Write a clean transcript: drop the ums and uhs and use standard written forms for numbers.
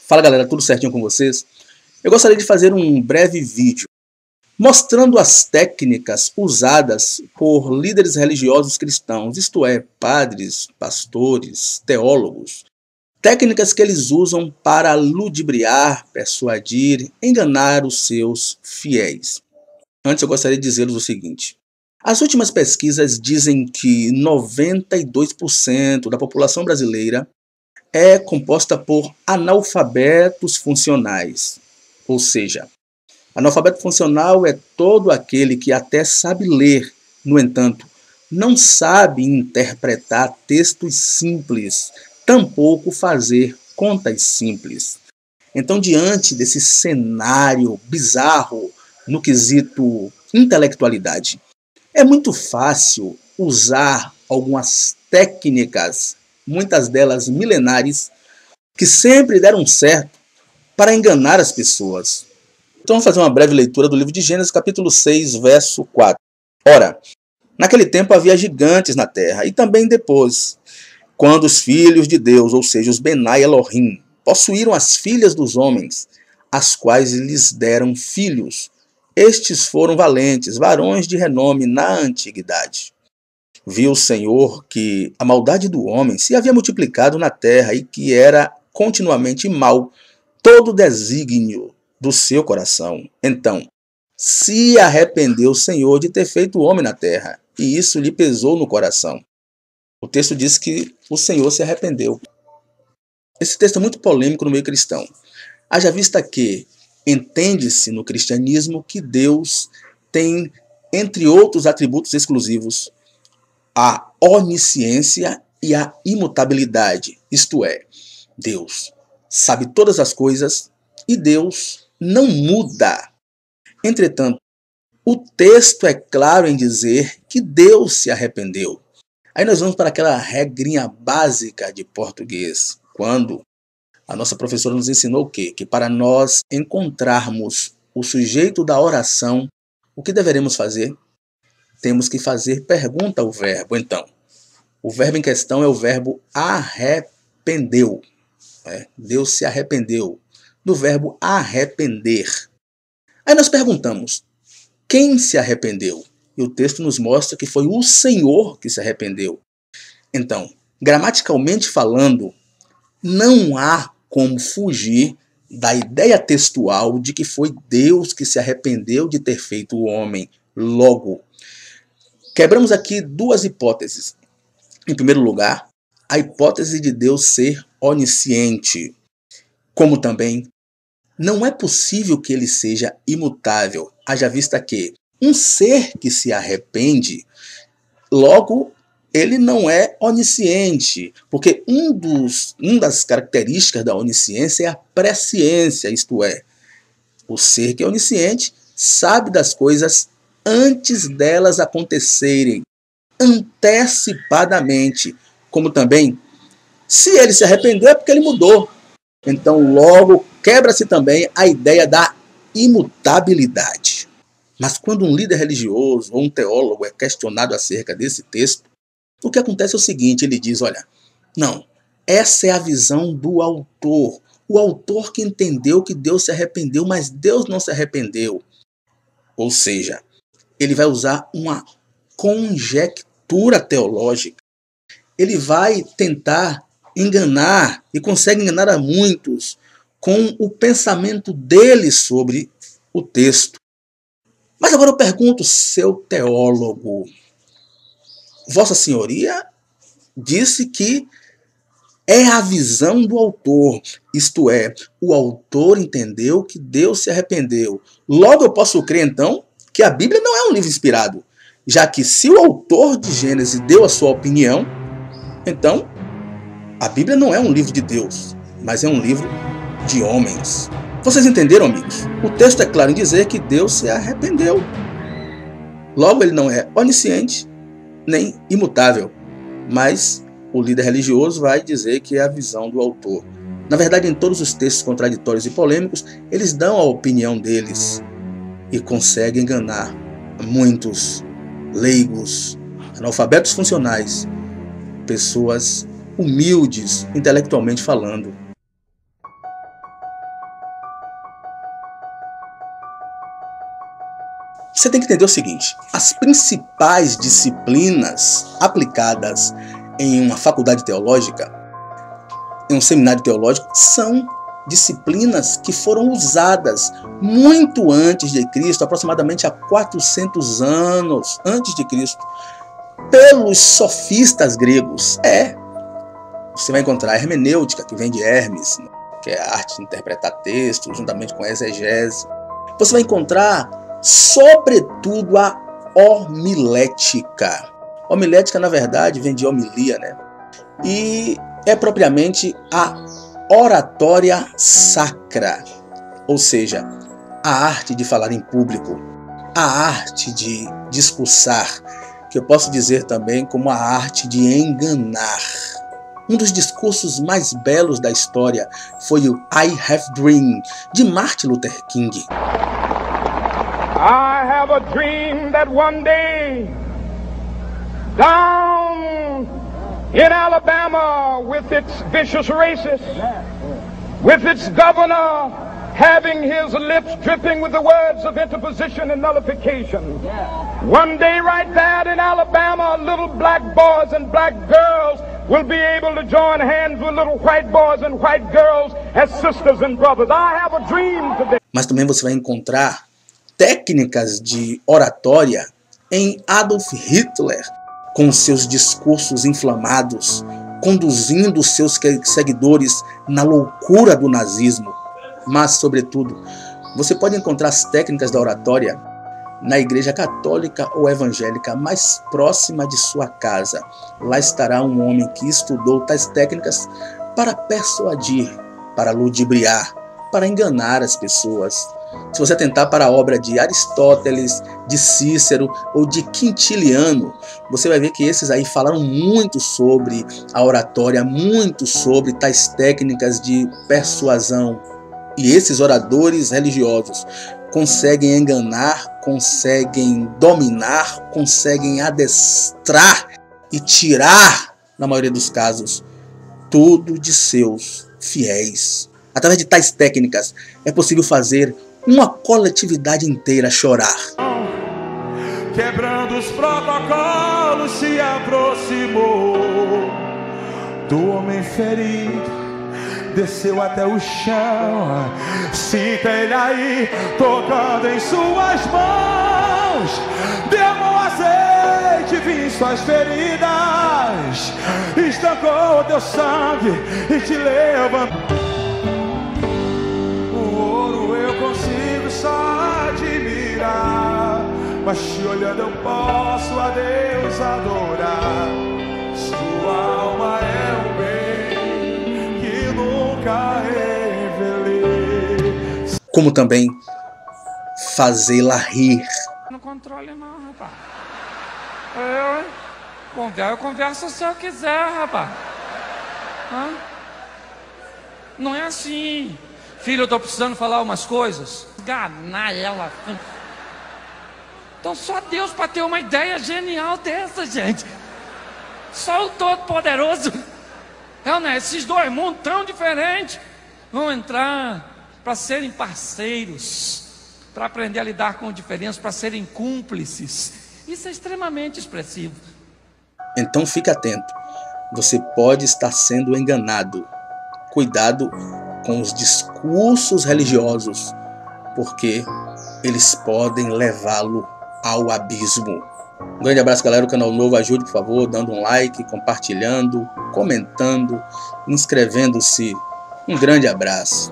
Fala galera, tudo certinho com vocês? Eu gostaria de fazer um breve vídeo mostrando as técnicas usadas por líderes religiosos cristãos, isto é, padres, pastores, teólogos. Técnicas que eles usam para ludibriar, persuadir, enganar os seus fiéis. Antes eu gostaria de dizer-lhes o seguinte. As últimas pesquisas dizem que 92% da população brasileira é composta por analfabetos funcionais. Ou seja, analfabeto funcional é todo aquele que até sabe ler, no entanto, não sabe interpretar textos simples, tampouco fazer contas simples. Então, diante desse cenário bizarro no quesito intelectualidade, é muito fácil usar algumas técnicas, muitas delas milenares, que sempre deram certo para enganar as pessoas. Então vamos fazer uma breve leitura do livro de Gênesis, capítulo 6, verso 4. Ora, naquele tempo havia gigantes na terra, e também depois, quando os filhos de Deus, ou seja, os Benai Elohim, possuíram as filhas dos homens, as quais lhes deram filhos. Estes foram valentes, varões de renome na antiguidade. Viu o Senhor que a maldade do homem se havia multiplicado na terra e que era continuamente mau todo o desígnio do seu coração. Então, se arrependeu o Senhor de ter feito o homem na terra, e isso lhe pesou no coração. O texto diz que o Senhor se arrependeu. Esse texto é muito polêmico no meio cristão. Haja vista que entende-se no cristianismo que Deus tem, entre outros atributos exclusivos, a onisciência e a imutabilidade. Isto é, Deus sabe todas as coisas e Deus não muda. Entretanto, o texto é claro em dizer que Deus se arrependeu. Aí nós vamos para aquela regrinha básica de português, quando a nossa professora nos ensinou o quê? Que para nós encontrarmos o sujeito da oração, o que deveremos fazer? Temos que fazer pergunta ao verbo. Então, o verbo em questão é o verbo arrependeu. Deus se arrependeu. Do verbo arrepender. Aí nós perguntamos, quem se arrependeu? E o texto nos mostra que foi o Senhor que se arrependeu. Então, gramaticalmente falando, não há como fugir da ideia textual de que foi Deus que se arrependeu de ter feito o homem. Logo, quebramos aqui duas hipóteses. Em primeiro lugar, a hipótese de Deus ser onisciente, como também não é possível que ele seja imutável, haja vista que um ser que se arrepende, logo ele não é onisciente, porque uma das características da onisciência é a presciência, isto é, o ser que é onisciente sabe das coisas antes delas acontecerem, antecipadamente, como também, se ele se arrependeu é porque ele mudou. Então, logo, quebra-se também a ideia da imutabilidade. Mas quando um líder religioso ou um teólogo é questionado acerca desse texto, o que acontece é o seguinte, ele diz, olha, não, essa é a visão do autor. O autor que entendeu que Deus se arrependeu, mas Deus não se arrependeu. Ou seja, ele vai usar uma conjectura teológica. Ele vai tentar enganar, e consegue enganar a muitos, com o pensamento dele sobre o texto. Mas agora eu pergunto, seu teólogo, Vossa Senhoria disse que é a visão do autor, isto é, o autor entendeu que Deus se arrependeu. Logo eu posso crer então que a Bíblia não é um livro inspirado, já que se o autor de Gênesis deu a sua opinião, então a Bíblia não é um livro de Deus, mas é um livro de homens. Vocês entenderam, amigos? O texto é claro em dizer que Deus se arrependeu. Logo ele não é onisciente, nem imutável, mas o líder religioso vai dizer que é a visão do autor. Na verdade, em todos os textos contraditórios e polêmicos, eles dão a opinião deles e conseguem enganar muitos leigos, analfabetos funcionais, pessoas humildes, intelectualmente falando. Você tem que entender o seguinte: as principais disciplinas aplicadas em uma faculdade teológica, em um seminário teológico, são disciplinas que foram usadas muito antes de Cristo, aproximadamente há 400 anos antes de Cristo, pelos sofistas gregos. Você vai encontrar a hermenêutica, que vem de Hermes, que é a arte de interpretar textos, juntamente com a exegese. Você vai encontrar, sobretudo, a homilética. Homilética, na verdade, vem de homilia, né? E é propriamente a oratória sacra, ou seja, a arte de falar em público, a arte de discursar, que eu posso dizer também como a arte de enganar. Um dos discursos mais belos da história foi o I Have a Dream, de Martin Luther King. I have a dream that one day, down in Alabama, with its vicious racists, with its governor having his lips dripping with the words of interposition and nullification. One day right there in Alabama, little black boys and black girls will be able to join hands with little white boys and white girls as sisters and brothers. I have a dream today. Mas também você vai encontrar técnicas de oratória em Adolf Hitler, com seus discursos inflamados, conduzindo seus seguidores na loucura do nazismo. Mas, sobretudo, você pode encontrar as técnicas da oratória na igreja católica ou evangélica mais próxima de sua casa. Lá estará um homem que estudou tais técnicas para persuadir, para ludibriar, para enganar as pessoas. Se você tentar para a obra de Aristóteles, de Cícero ou de Quintiliano, você vai ver que esses aí falaram muito sobre a oratória, muito sobre tais técnicas de persuasão. E esses oradores religiosos conseguem enganar, conseguem dominar, conseguem adestrar e tirar, na maioria dos casos, tudo de seus fiéis. Através de tais técnicas, é possível fazer uma coletividade inteira chorar. Quebrando os protocolos, se aproximou do homem ferido, desceu até o chão. Sinta ele aí, tocando em suas mãos. Derramou azeite, vinho em suas feridas, estancou teu sangue e te levantou. Consigo só admirar, mas te olhando eu posso a Deus adorar. Sua alma é um bem que nunca revelei. Como também fazê-la rir. Não controle não, rapaz. Eu converso se eu quiser, rapaz. Não é assim. Filho, eu tô precisando falar umas coisas. Enganar ela. Então só Deus para ter uma ideia genial dessa, gente. Só o Todo-Poderoso. Esses dois mundos tão diferentes vão entrar para serem parceiros, para aprender a lidar com diferenças, para serem cúmplices. Isso é extremamente expressivo. Então fique atento. Você pode estar sendo enganado. Cuidado com os discursos religiosos, porque eles podem levá-lo ao abismo. Um grande abraço, galera. O canal novo, ajude, por favor, dando um like, compartilhando, comentando, inscrevendo-se. Um grande abraço.